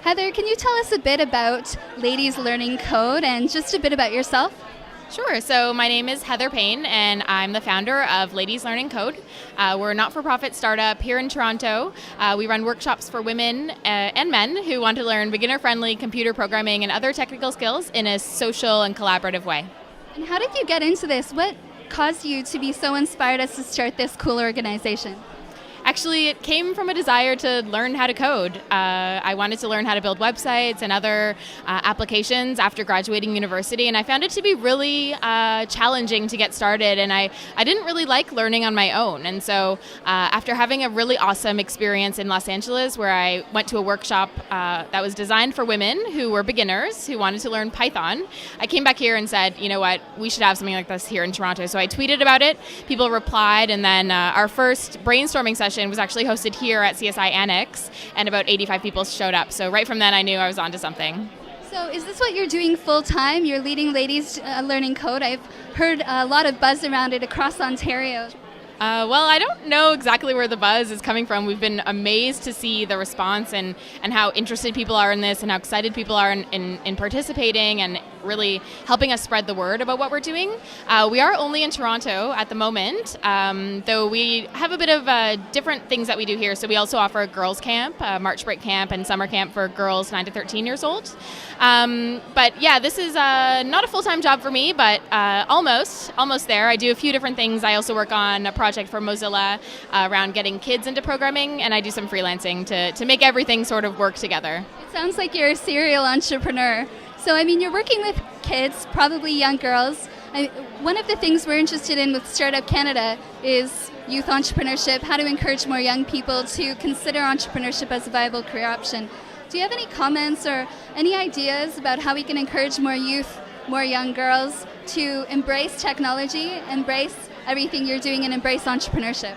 Heather, can you tell us a bit about Ladies Learning Code and just a bit about yourself? Sure. So my name is Heather Payne, and I'm the founder of Ladies Learning Code. We're a not-for-profit startup here in Toronto. We run workshops for women and men who want to learn beginner-friendly computer programming and other technical skills in a social and collaborative way. And how did you get into this? What caused you to be so inspired as to start this cool organization? Actually, it came from a desire to learn how to code. I wanted to learn how to build websites and other applications after graduating university, and I found it to be really challenging to get started, and I didn't really like learning on my own. And so after having a really awesome experience in Los Angeles where I went to a workshop that was designed for women who were beginners who wanted to learn Python, I came back here and said, you know what, we should have something like this here in Toronto. So I tweeted about it, people replied, and then our first brainstorming session was actually hosted here at CSI Annex, and about 85 people showed up. So right from then I knew I was onto something. So is this what you're doing full-time? You're leading Ladies Learning Code. I've heard a lot of buzz around it across Ontario. Well, I don't know exactly where the buzz is coming from. We've been amazed to see the response and how interested people are in this and how excited people are in participating and really helping us spread the word about what we're doing. We are only in Toronto at the moment, though we have a bit of different things that we do here. So we also offer a girls' camp, March break camp, and summer camp for girls 9 to 13 years old. But yeah, this is not a full-time job for me, but almost there. I do a few different things. I also work on a project for Mozilla around getting kids into programming, and I do some freelancing to make everything sort of work together. It sounds like you're a serial entrepreneur. So, I mean, you're working with kids, probably young girls. One of the things we're interested in with Startup Canada is youth entrepreneurship, how to encourage more young people to consider entrepreneurship as a viable career option. Do you have any comments or any ideas about how we can encourage more youth, more young girls to embrace technology, embrace everything you're doing, and embrace entrepreneurship?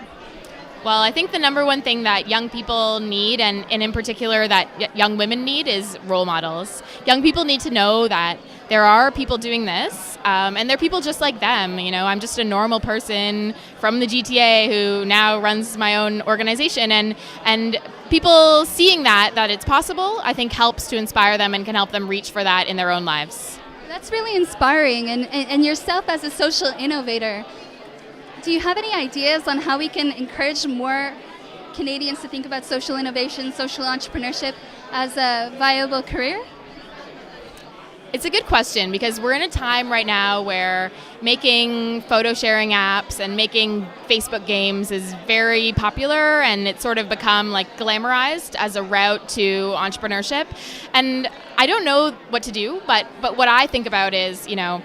Well, I think the number one thing that young people need, and in particular that young women need, is role models. Young people need to know that there are people doing this, and they're people just like them. You know, I'm just a normal person from the GTA who now runs my own organization, and people seeing that it's possible, I think helps to inspire them and can help them reach for that in their own lives. That's really inspiring, and yourself as a social innovator, do you have any ideas on how we can encourage more Canadians to think about social innovation, social entrepreneurship as a viable career? It's a good question because we're in a time right now where making photo sharing apps and making Facebook games is very popular, and it's sort of become like glamorized as a route to entrepreneurship. And I don't know what to do, but what I think about is, you know,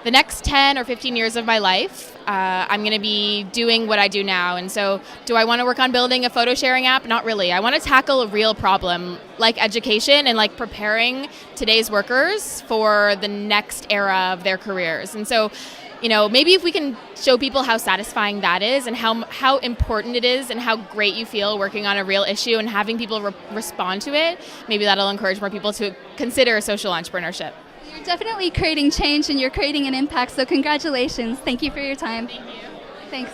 the next 10 or 15 years of my life, I'm going to be doing what I do now. And so do I want to work on building a photo sharing app? Not really. I want to tackle a real problem like education and like preparing today's workers for the next era of their careers. And so, you know, maybe if we can show people how satisfying that is and how important it is and how great you feel working on a real issue and having people respond to it, maybe that'll encourage more people to consider social entrepreneurship. You're definitely creating change and you're creating an impact, so congratulations. Thank you for your time. Thank you. Thanks.